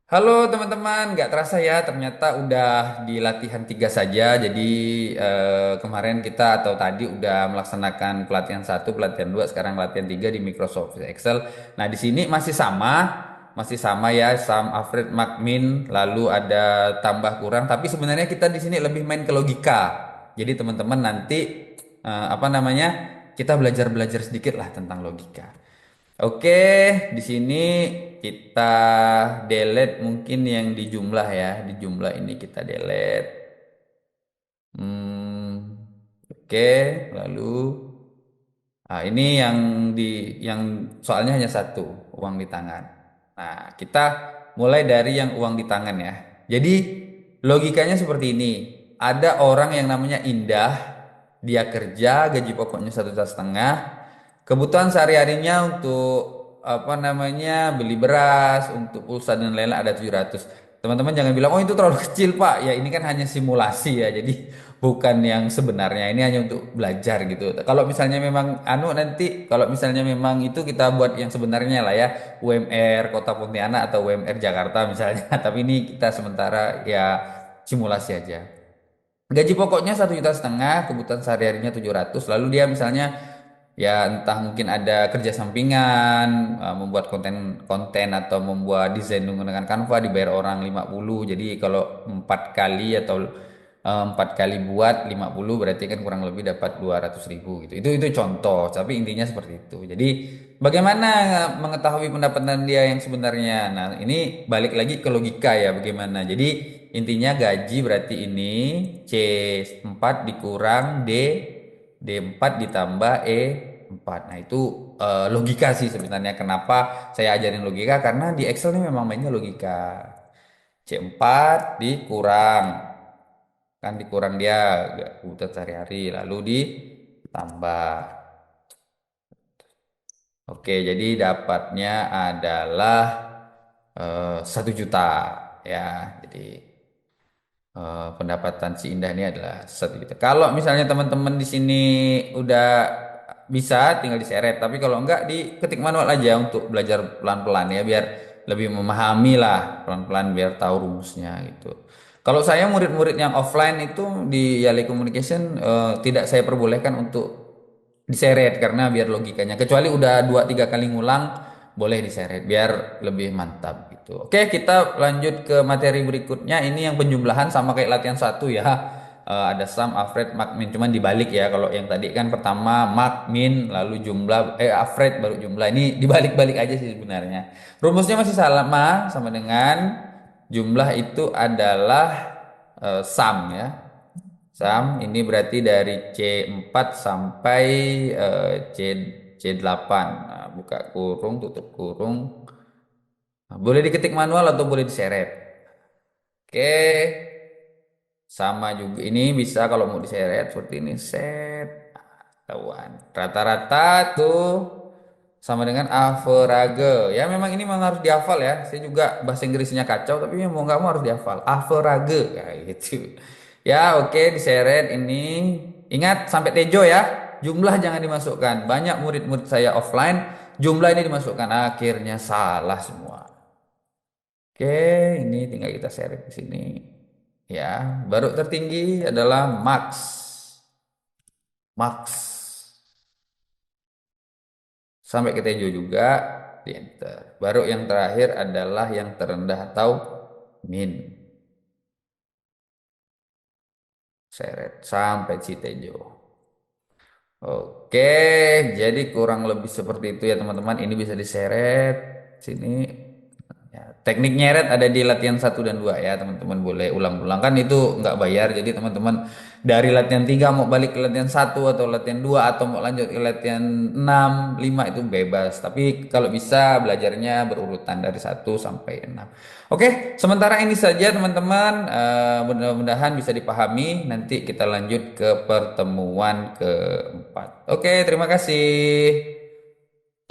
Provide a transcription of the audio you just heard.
Halo teman-teman, nggak terasa ya ternyata udah di latihan 3 saja. Jadi kemarin kita atau tadi udah melaksanakan pelatihan satu, pelatihan 2, sekarang latihan 3 di Microsoft Excel. Nah di sini masih sama ya, Sam, Alfred, Macmin, lalu ada tambah kurang. Tapi sebenarnya kita di sini lebih main ke logika. Jadi teman-teman nanti apa namanya kita belajar-belajar sedikit lah tentang logika. Oke, di sini kita delete mungkin yang di jumlah ya. Di jumlah ini kita delete. Oke, lalu ini yang soalnya hanya satu, uang di tangan. Nah, kita mulai dari yang uang di tangan ya. Jadi logikanya seperti ini. Ada orang yang namanya Indah, dia kerja, gaji pokoknya 1,5 juta. Kebutuhan sehari-harinya untuk apa namanya beli beras, untuk pulsa dan lain-lain ada 700. Teman-teman jangan bilang, oh itu terlalu kecil Pak. Ya ini kan hanya simulasi ya. Jadi bukan yang sebenarnya. Ini hanya untuk belajar gitu. Kalau misalnya memang nanti kalau misalnya memang itu kita buat yang sebenarnya lah ya, UMR Kota Pontianak atau UMR Jakarta misalnya. Tapi ini kita sementara ya simulasi aja. Gaji pokoknya 1,5 juta, kebutuhan sehari-harinya 700. Lalu dia misalnya ya entah mungkin ada kerja sampingan, membuat konten atau membuat desain menggunakan Canva, dibayar orang 50. Jadi kalau 4 kali atau 4 kali buat 50 berarti kan kurang lebih dapat 200 ribu gitu. Itu contoh, tapi intinya seperti itu. Jadi bagaimana mengetahui pendapatan dia yang sebenarnya? Nah, ini balik lagi ke logika ya bagaimana. Jadi intinya gaji berarti ini C4 dikurang D4 ditambah E4. Nah, itu logika sih sebenarnya. Kenapa saya ajarin logika? Karena di Excel ini memang mainnya logika. C4 dikurang. Kan dikurang dia kebutuhan sehari-hari. Lalu ditambah. Oke, jadi dapatnya adalah 1 juta ya. Jadi pendapatan si Indah ini adalah 1 juta. Kalau misalnya teman-teman di sini udah bisa tinggal diseret, tapi kalau enggak diketik manual aja untuk belajar pelan-pelan ya biar lebih memahami lah pelan-pelan biar tahu rumusnya gitu. Kalau saya murid-murid yang offline itu di Yali Communication tidak saya perbolehkan untuk diseret karena biar logikanya kecuali udah 2 3 kali ngulang boleh diseret biar lebih mantap gitu. Oke, kita lanjut ke materi berikutnya. Ini yang penjumlahan sama kayak latihan satu ya. Ada sum, average, mak, min. Cuman dibalik ya. Kalau yang tadi kan pertama mak, min, lalu jumlah, average baru jumlah. Ini dibalik-balik aja sih sebenarnya. Rumusnya masih sama dengan jumlah itu adalah sum ya. Sum ini berarti dari C4 sampai C8. Nah, buka kurung, tutup kurung. Nah, boleh diketik manual atau boleh diseret. Oke, sama juga ini bisa kalau mau diseret seperti ini set. Tahuan. Rata-rata tuh sama dengan average. Ya memang ini memang harus dihafal ya. Saya juga bahasa Inggrisnya kacau tapi ya mau nggak mau harus dihafal. Average kayak gitu. Ya oke diseret ini. Ingat sampai Tejo ya. Jumlah jangan dimasukkan. Banyak murid-murid saya offline jumlah ini dimasukkan akhirnya salah semua. Oke, ini tinggal kita seret di sini. Ya, baru tertinggi adalah max. Max. Sampai ke Tejo juga di enter. Baru yang terakhir adalah yang terendah atau min. Seret sampai Citejo. Oke, jadi kurang lebih seperti itu ya teman-teman. Ini bisa diseret sini. Ya, teknik nyeret ada di latihan 1 dan 2 ya teman-teman boleh ulang-ulang kan itu nggak bayar jadi teman-teman dari latihan 3 mau balik ke latihan 1 atau latihan 2 atau mau lanjut ke latihan 6 5 itu bebas tapi kalau bisa belajarnya berurutan dari 1 sampai 6. Oke, sementara ini saja teman-teman. Mudah-mudahan bisa dipahami. Nanti kita lanjut ke pertemuan keempat. Oke, terima kasih.